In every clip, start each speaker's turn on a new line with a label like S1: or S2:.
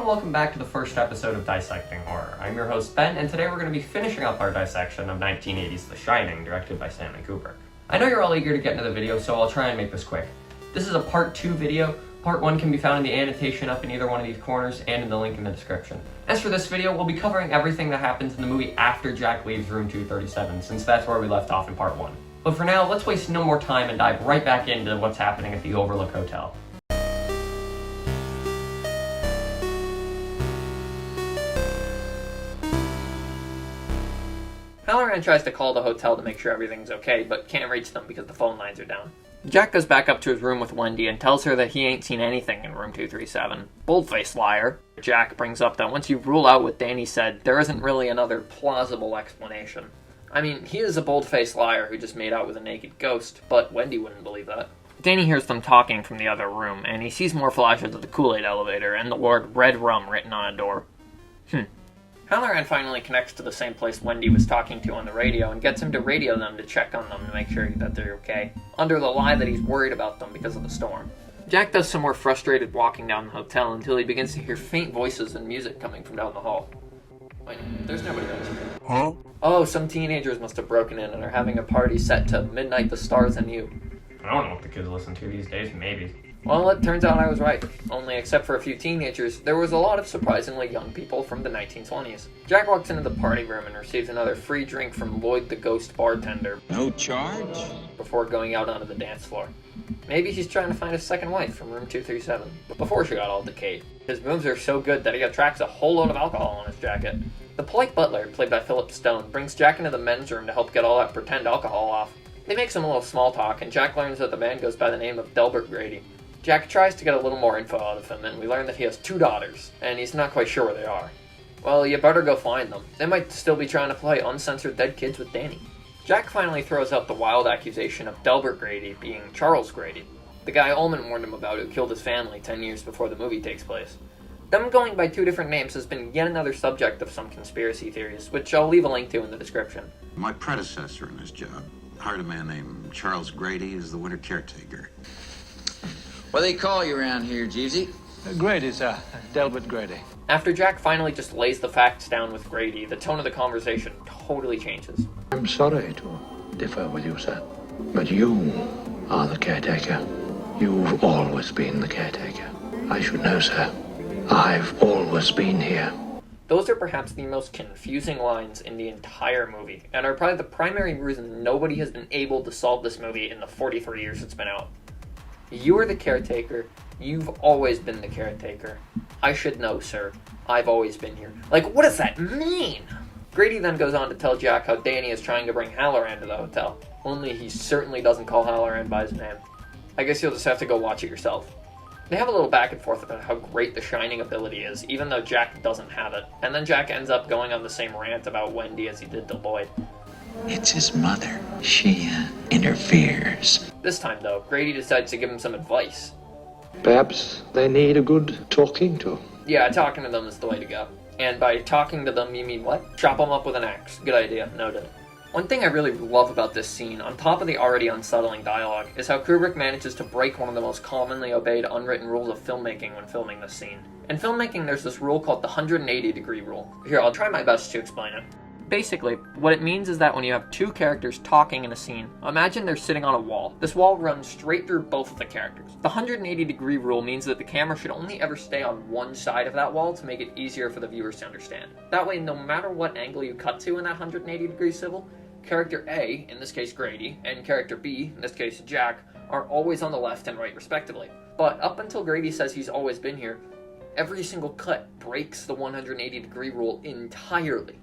S1: and welcome back to the first episode of Dissecting Horror. I'm your host, Ben, and today we're going to be finishing up our dissection of 1980's The Shining, directed by Stanley Kubrick. I know you're all eager to get into the video, so I'll try and make this quick. This is a part 2 video. Part 1 can be found in the annotation up in either one of these corners and in the link in the description. As for this video, we'll be covering everything that happens in the movie after Jack leaves room 237, since that's where we left off in part 1. But for now, let's waste no more time and dive right back into what's happening at the Overlook Hotel. Halloran tries to call the hotel to make sure everything's okay, but can't reach them because the phone lines are down. Jack goes back up to his room with Wendy and tells her that he ain't seen anything in room 237. Bold-faced liar. Jack brings up that once you rule out what Danny said, there isn't really another plausible explanation. I mean, he is a bold-faced liar who just made out with a naked ghost, but Wendy wouldn't believe that. Danny hears them talking from the other room, and he sees more flashes of the Kool-Aid elevator and the word Red Rum written on a door. Halloran finally connects to the same place Wendy was talking to on the radio and gets him to radio them to check on them to make sure that they're okay, under the lie that he's worried about them because of the storm. Jack does some more frustrated walking down the hotel until he begins to hear faint voices and music coming from down the hall. Wait, there's nobody else here.
S2: Huh?
S1: Oh, some teenagers must have broken in and are having a party set to Midnight the Stars and You.
S3: I don't know what the kids listen to these days, maybe.
S1: Well, it turns out I was right. Only except for a few teenagers, there was a lot of surprisingly young people from the 1920s. Jack walks into the party room and receives another free drink from Lloyd the Ghost bartender.
S2: No charge?
S1: Before going out onto the dance floor. Maybe he's trying to find his second wife from room 237, but before she got all decayed. His moves are so good that he attracts a whole load of alcohol on his jacket. The polite butler, played by Philip Stone, brings Jack into the men's room to help get all that pretend alcohol off. They make some little small talk, and Jack learns that the man goes by the name of Delbert Grady. Jack tries to get a little more info out of him, and we learn that he has 2 daughters, and he's not quite sure where they are. Well, you better go find them. They might still be trying to play uncensored dead kids with Danny. Jack finally throws out the wild accusation of Delbert Grady being Charles Grady, the guy Ullman warned him about who killed his family 10 years before the movie takes place. Them going by 2 different names has been yet another subject of some conspiracy theories, which I'll leave a link to in the description.
S4: My predecessor in this job hired a man named Charles Grady as the winter caretaker.
S5: What do they call you around here, Jeevesy?
S6: Grady, sir. Delbert Grady.
S1: After Jack finally just lays the facts down with Grady, the tone of the conversation totally changes.
S7: I'm sorry to differ with you, sir, but you are the caretaker. You've always been the caretaker. I should know, sir. I've always been here.
S1: Those are perhaps the most confusing lines in the entire movie, and are probably the primary reason nobody has been able to solve this movie in the 43 years it's been out. You are the caretaker. You've always been the caretaker. I should know, sir. I've always been here. Like, what does that mean? Grady then goes on to tell Jack how Danny is trying to bring Halloran to the hotel. Only he certainly doesn't call Halloran by his name. I guess you'll just have to go watch it yourself. They have a little back and forth about how great the Shining ability is, even though Jack doesn't have it. And then Jack ends up going on the same rant about Wendy as he did to Lloyd.
S5: It's his mother. She interferes.
S1: This time, though, Grady decides to give him some advice.
S7: Perhaps they need a good talking to.
S1: Yeah, talking to them is the way to go. And by talking to them, you mean what? Chop them up with an axe. Good idea. Noted. One thing I really love about this scene, on top of the already unsettling dialogue, is how Kubrick manages to break one of the most commonly obeyed unwritten rules of filmmaking when filming this scene. In filmmaking, there's this rule called the 180-degree rule. Here, I'll try my best to explain it. Basically, what it means is that when you have 2 characters talking in a scene, imagine they're sitting on a wall. This wall runs straight through both of the characters. The 180-degree rule means that the camera should only ever stay on one side of that wall to make it easier for the viewers to understand. That way, no matter what angle you cut to in that 180-degree swivel, character A, in this case Grady, and character B, in this case Jack, are always on the left and right respectively. But up until Grady says he's always been here, every single cut breaks the 180-degree rule entirely.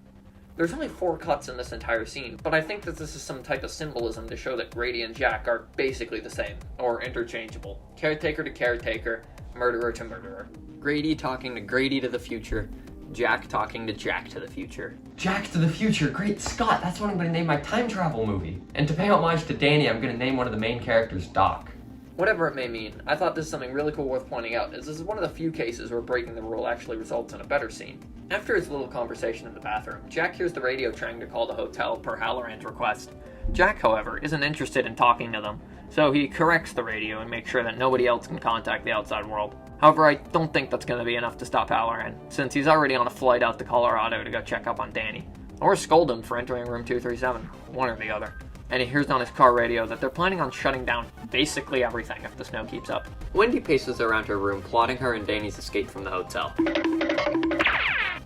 S1: There's only 4 cuts in this entire scene, but I think that this is some type of symbolism to show that Grady and Jack are basically the same, or interchangeable. Caretaker to caretaker, murderer to murderer. Grady talking to Grady to the future, Jack talking to Jack to the future.
S3: Jack to the Future, great Scott, that's what I'm going to name my time travel movie. And to pay homage to Danny, I'm going to name one of the main characters Doc.
S1: Whatever it may mean, I thought this is something really cool worth pointing out, as this is one of the few cases where breaking the rule actually results in a better scene. After his little conversation in the bathroom, Jack hears the radio trying to call the hotel per Halloran's request. Jack, however, isn't interested in talking to them, so he corrects the radio and makes sure that nobody else can contact the outside world. However, I don't think that's going to be enough to stop Halloran, since he's already on a flight out to Colorado to go check up on Danny. Or scold him for entering room 237, one or the other. And he hears on his car radio that they're planning on shutting down basically everything if the snow keeps up.
S3: Wendy paces around her room, plotting her and Danny's escape from the hotel.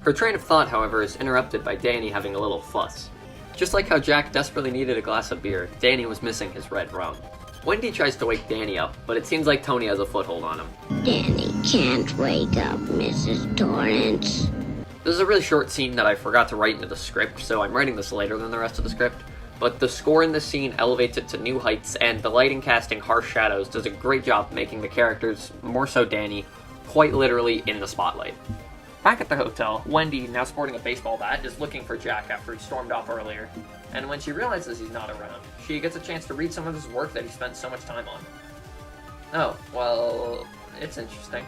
S3: Her train of thought, however, is interrupted by Danny having a little fuss. Just like how Jack desperately needed a glass of beer, Danny was missing his red rum. Wendy tries to wake Danny up, but it seems like Tony has a foothold on him.
S2: Danny can't wake up, Mrs. Torrance.
S3: This is a really short scene that I forgot to write into the script, so I'm writing this later than the rest of the script. But the score in this scene elevates it to new heights, and the lighting casting Harsh Shadows does a great job making the characters, more so Danny, quite literally in the spotlight.
S1: Back at the hotel, Wendy, now sporting a baseball bat, is looking for Jack after he stormed off earlier. And when she realizes he's not around, she gets a chance to read some of his work that he spent so much time on. Oh, well, it's interesting.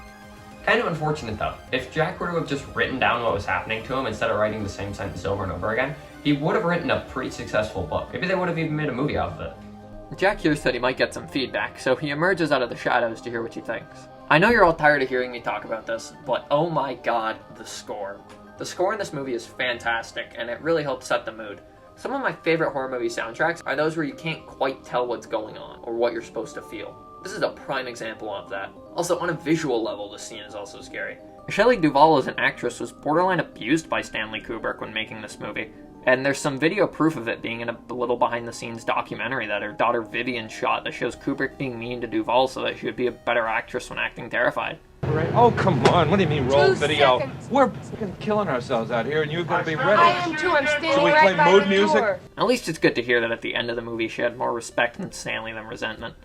S3: Kind of unfortunate though. If Jack were to have just written down what was happening to him instead of writing the same sentence over and over again, he would have written a pretty successful book. Maybe they would have even made a movie out of it.
S1: Jack hears that he might get some feedback, so he emerges out of the shadows to hear what she thinks. I know you're all tired of hearing me talk about this, but oh my god, the score. The score in this movie is fantastic, and it really helps set the mood. Some of my favorite horror movie soundtracks are those where you can't quite tell what's going on, or what you're supposed to feel. This is a prime example of that. Also, on a visual level, this scene is also scary. Shelley Duvall as an actress was borderline abused by Stanley Kubrick when making this movie, and there's some video proof of it being in a little behind-the-scenes documentary that her daughter Vivian shot that shows Kubrick being mean to Duvall so that she would be a better actress when acting terrified.
S6: Right. Oh, come on. What do you mean, roll
S8: 2
S6: video?
S8: seconds.
S6: We're fucking killing ourselves out here, and you've got to be ready.
S8: I am too. I'm standing
S6: Should we
S8: right
S6: play
S8: by
S6: mood
S8: the
S6: music?
S8: door.
S1: At least it's good to hear that at the end of the movie she had more respect than Stanley than resentment.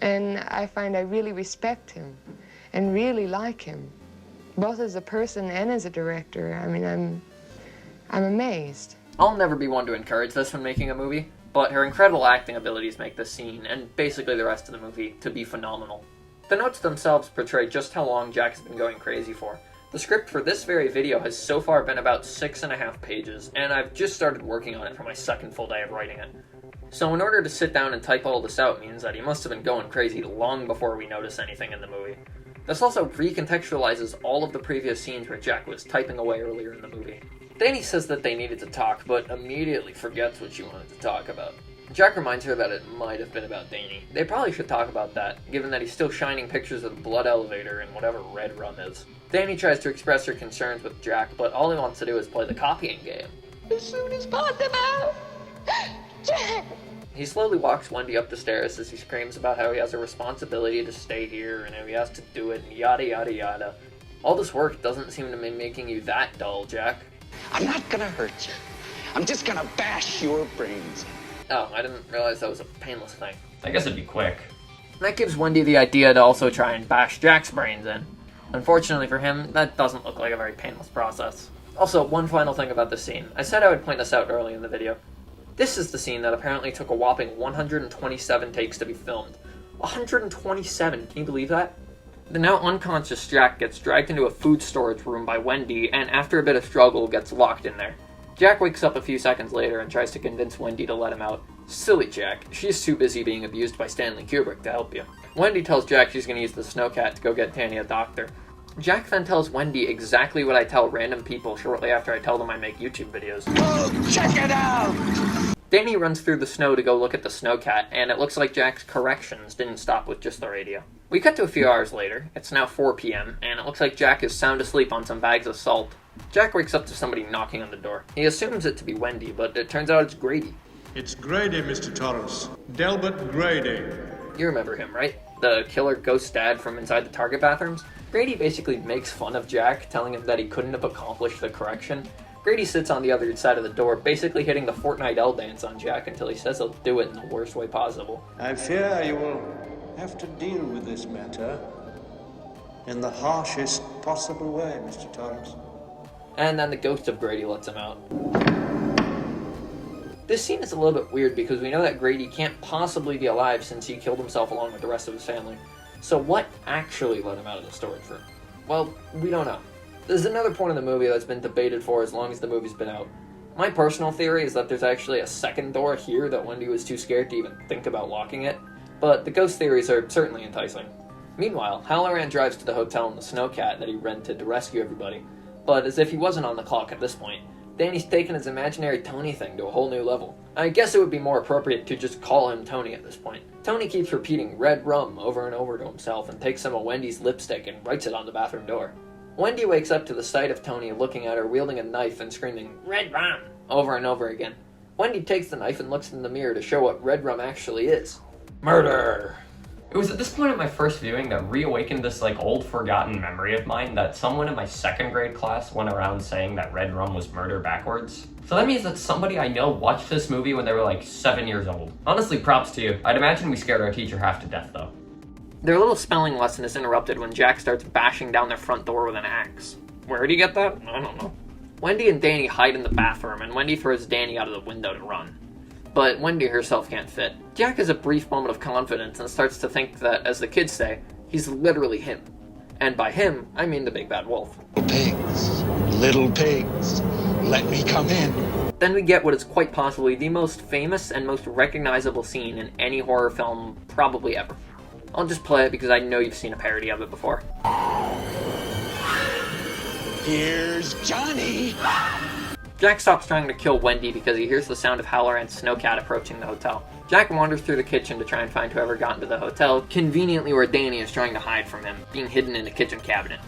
S9: And I find I really respect him and really like him, both as a person and as a director. I mean, I'm amazed.
S1: I'll never be one to encourage this when making a movie, but her incredible acting abilities make this scene, and basically the rest of the movie, to be phenomenal. The notes themselves portray just how long Jack has been going crazy for. The script for this very video has so far been about 6.5 pages, and I've just started working on it for my second full day of writing it. So in order to sit down and type all this out means that he must have been going crazy long before we notice anything in the movie. This also recontextualizes all of the previous scenes where Jack was typing away earlier in the movie. Danny says that they needed to talk, but immediately forgets what she wanted to talk about. Jack reminds her that it might have been about Danny. They probably should talk about that, given that he's still shining pictures of the blood elevator and whatever red rum is. Danny tries to express her concerns with Jack, but all he wants to do is play the copying game.
S2: As soon as possible. Jack!
S1: He slowly walks Wendy up the stairs as he screams about how he has a responsibility to stay here and how he has to do it and yada yada yada. All this work doesn't seem to be making you that dull, Jack.
S5: I'm not gonna hurt you. I'm just gonna bash your brains.
S1: Oh, I didn't realize that was a painless thing.
S3: I guess it'd be quick.
S1: That gives Wendy the idea to also try and bash Jack's brains in. Unfortunately for him, that doesn't look like a very painless process. Also, one final thing about this scene. I said I would point this out early in the video. This is the scene that apparently took a whopping 127 takes to be filmed. 127, can you believe that? The now unconscious Jack gets dragged into a food storage room by Wendy, and after a bit of struggle, gets locked in there. Jack wakes up a few seconds later and tries to convince Wendy to let him out. Silly Jack, she's too busy being abused by Stanley Kubrick to help you. Wendy tells Jack she's going to use the snowcat to go get Danny a doctor. Jack then tells Wendy exactly what I tell random people shortly after I tell them I make YouTube videos.
S5: Oh, check it out!
S1: Danny runs through the snow to go look at the snowcat, and it looks like Jack's corrections didn't stop with just the radio. We cut to a few hours later. It's now 4 p.m., and it looks like Jack is sound asleep on some bags of salt. Jack wakes up to somebody knocking on the door. He assumes it to be Wendy, but it turns out it's Grady.
S10: It's Grady, Mr. Torrance. Delbert Grady.
S1: You remember him, right? The killer ghost dad from inside the Target bathrooms? Grady basically makes fun of Jack, telling him that he couldn't have accomplished the correction. Grady sits on the other side of the door, basically hitting the Fortnite L dance on Jack until he says he'll do it in the worst way possible.
S10: I fear you will have to deal with this matter in the harshest possible way, Mr. Torrance.
S1: And then the ghost of Grady lets him out. This scene is a little bit weird because we know that Grady can't possibly be alive since he killed himself along with the rest of his family. So what actually let him out of the storage room? Well, we don't know. There's another point in the movie that's been debated for as long as the movie's been out. My personal theory is that there's actually a second door here that Wendy was too scared to even think about locking it, but the ghost theories are certainly enticing. Meanwhile, Halloran drives to the hotel in the Snowcat that he rented to rescue everybody, but as if he wasn't on the clock at this point, Danny's taken his imaginary Tony thing to a whole new level. I guess it would be more appropriate to just call him Tony at this point. Tony keeps repeating red rum over and over to himself and takes some of Wendy's lipstick and writes it on the bathroom door. Wendy wakes up to the sight of Tony looking at her wielding a knife and screaming, "Red rum!" over and over again. Wendy takes the knife and looks in the mirror to show what red rum actually is. Murder!
S3: It was at this point in my first viewing that reawakened this old forgotten memory of mine that someone in my second grade class went around saying that red rum was murder backwards. So that means that somebody I know watched this movie when they were 7 years old. Honestly, props to you. I'd imagine we scared our teacher half to death though.
S1: Their little spelling lesson is interrupted when Jack starts bashing down their front door with an axe. Where'd he get that? I don't know. Wendy and Danny hide in the bathroom, and Wendy throws Danny out of the window to run. But Wendy herself can't fit. Jack has a brief moment of confidence and starts to think that, as the kids say, he's literally him. And by him, I mean the big bad wolf.
S5: Little pigs, let me come in.
S1: Then we get what is quite possibly the most famous and most recognizable scene in any horror film probably ever. I'll just play it because I know you've seen a parody of it before.
S5: Here's Johnny.
S1: Jack stops trying to kill Wendy because he hears the sound of Halloran's Snowcat approaching the hotel. Jack wanders through the kitchen to try and find whoever got into the hotel, conveniently where Danny is trying to hide from him, being hidden in a kitchen cabinet.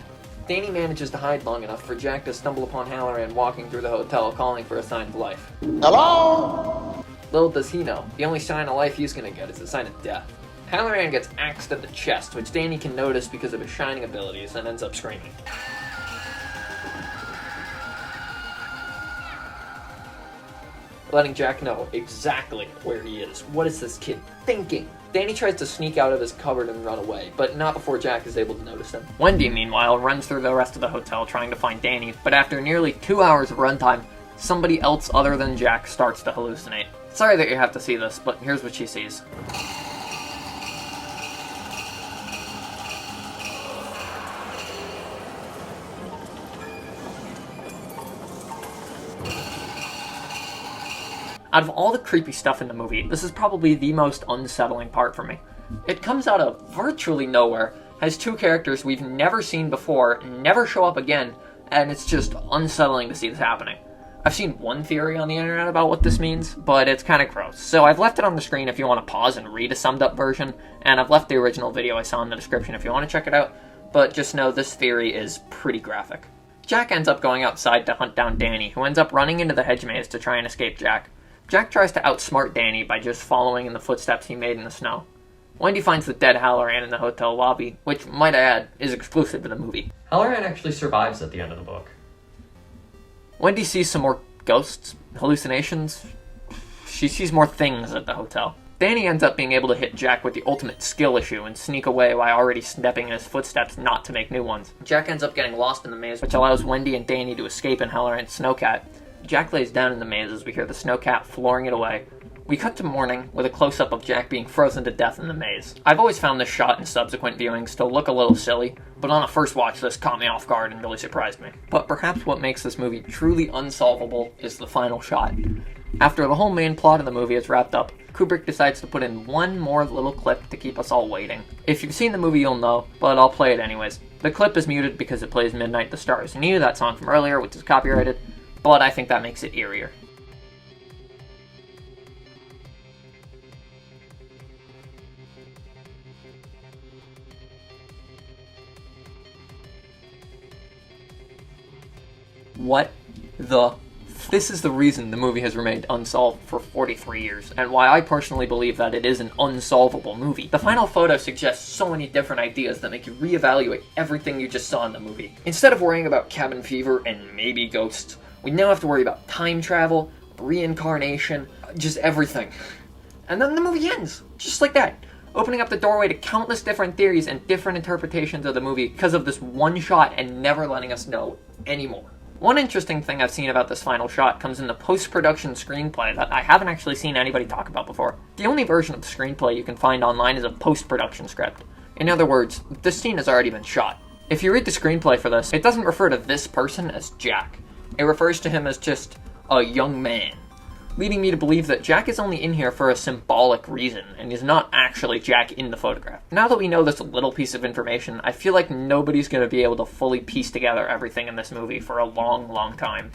S1: Danny manages to hide long enough for Jack to stumble upon Halloran walking through the hotel calling for a sign of life.
S5: Hello?
S1: Little does he know, the only sign of life he's gonna get is a sign of death. Halloran gets axed at the chest, which Danny can notice because of his shining abilities, and ends up screaming. Letting Jack know exactly where he is. What is this kid thinking? Danny tries to sneak out of his cupboard and run away, but not before Jack is able to notice him. Wendy, meanwhile, runs through the rest of the hotel trying to find Danny, but after nearly 2 hours of runtime, somebody else other than Jack starts to hallucinate. Sorry that you have to see this, but here's what she sees. Out of all the creepy stuff in the movie, this is probably the most unsettling part for me. It comes out of virtually nowhere, has two characters we've never seen before, never show up again, and it's just unsettling to see this happening. I've seen one theory on the internet about what this means, but it's kind of gross, so I've left it on the screen if you want to pause and read a summed up version, and I've left the original video I saw in the description if you want to check it out, but just know this theory is pretty graphic. Jack ends up going outside to hunt down Danny, who ends up running into the hedge maze to try and escape Jack. Jack tries to outsmart Danny by just following in the footsteps he made in the snow. Wendy finds the dead Halloran in the hotel lobby, which, might I add, is exclusive to the movie.
S3: Halloran actually survives at the end of the book.
S1: Wendy sees some more ghosts, hallucinations. She sees more things at the hotel. Danny ends up being able to hit Jack with the ultimate skill issue and sneak away while already stepping in his footsteps not to make new ones. Jack ends up getting lost in the maze, which allows Wendy and Danny to escape in Halloran's Snowcat. Jack lays down in the maze as we hear the Snowcat flooring it away. We cut to morning with a close-up of Jack being frozen to death in the maze. I've always found this shot in subsequent viewings to look a little silly, but on a first watch this caught me off guard and really surprised me. But perhaps what makes this movie truly unsolvable is the final shot. After the whole main plot of the movie is wrapped up, Kubrick decides to put in one more little clip to keep us all waiting. If you've seen the movie you'll know, but I'll play it anyways. The clip is muted because it plays Midnight the Stars Knew, that song from earlier, which is copyrighted, but I think that makes it eerier. What the... This is the reason the movie has remained unsolved for 43 years, and why I personally believe that it is an unsolvable movie. The final photo suggests so many different ideas that make you reevaluate everything you just saw in the movie. Instead of worrying about cabin fever and maybe ghosts, we now have to worry about time travel, reincarnation, just everything. And then the movie ends, just like that, opening up the doorway to countless different theories and different interpretations of the movie because of this one shot and never letting us know anymore. One interesting thing I've seen about this final shot comes in the post-production screenplay that I haven't actually seen anybody talk about before. The only version of the screenplay you can find online is a post-production script. In other words, this scene has already been shot. If you read the screenplay for this, it doesn't refer to this person as Jack. It refers to him as just a young man. leading me to believe that Jack is only in here for a symbolic reason, and is not actually Jack in the photograph. Now that we know this little piece of information, I feel like nobody's going to be able to fully piece together everything in this movie for a long, long time.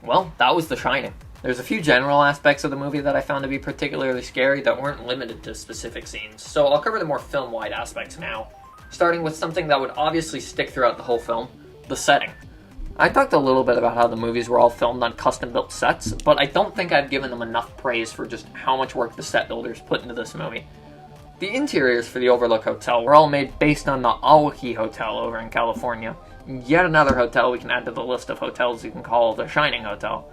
S1: Well, that was The Shining. There's a few general aspects of the movie that I found to be particularly scary that weren't limited to specific scenes, so I'll cover the more film-wide aspects now. Starting with something that would obviously stick throughout the whole film, the setting. I talked a little bit about how the movies were all filmed on custom-built sets, but I don't think I've given them enough praise for just how much work the set builders put into this movie. The interiors for the Overlook Hotel were all made based on the Aoki Hotel over in California, yet another hotel we can add to the list of hotels you can call the Shining Hotel.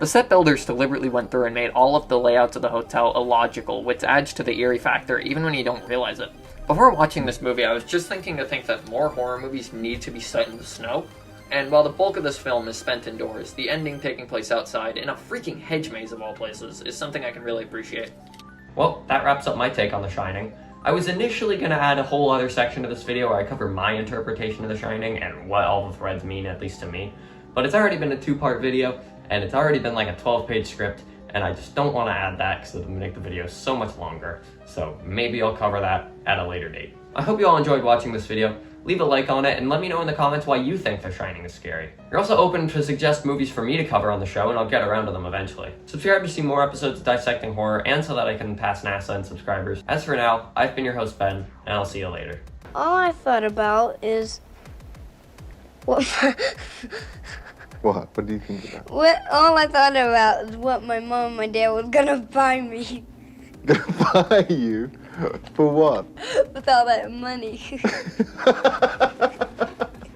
S1: The set builders deliberately went through and made all of the layouts of the hotel illogical, which adds to the eerie factor even when you don't realize it. Before watching this movie, I was just thinking that more horror movies need to be set in the snow, and while the bulk of this film is spent indoors, the ending taking place outside, in a freaking hedge maze of all places, is something I can really appreciate.
S3: Well, that wraps up my take on The Shining. I was initially going to add a whole other section to this video where I cover my interpretation of The Shining and what all the threads mean, at least to me, but it's already been a 2-part video, and it's already been like a 12-page script, and I just don't want to add that because it would make the video so much longer, so maybe I'll cover that at a later date. I hope you all enjoyed watching this video. Leave a like on it, and let me know in the comments why you think The Shining is scary. You're also open to suggest movies for me to cover on the show, and I'll get around to them eventually. Subscribe to see more episodes of Dissecting Horror, and so that I can pass NASA and subscribers. As for now, I've been your host, Ben, and I'll see you later.
S8: All I thought about is what
S11: What? What do you think about?
S8: all I thought about is what my mom and my dad was gonna buy me.
S11: Gonna buy you? For what?
S8: With all that money.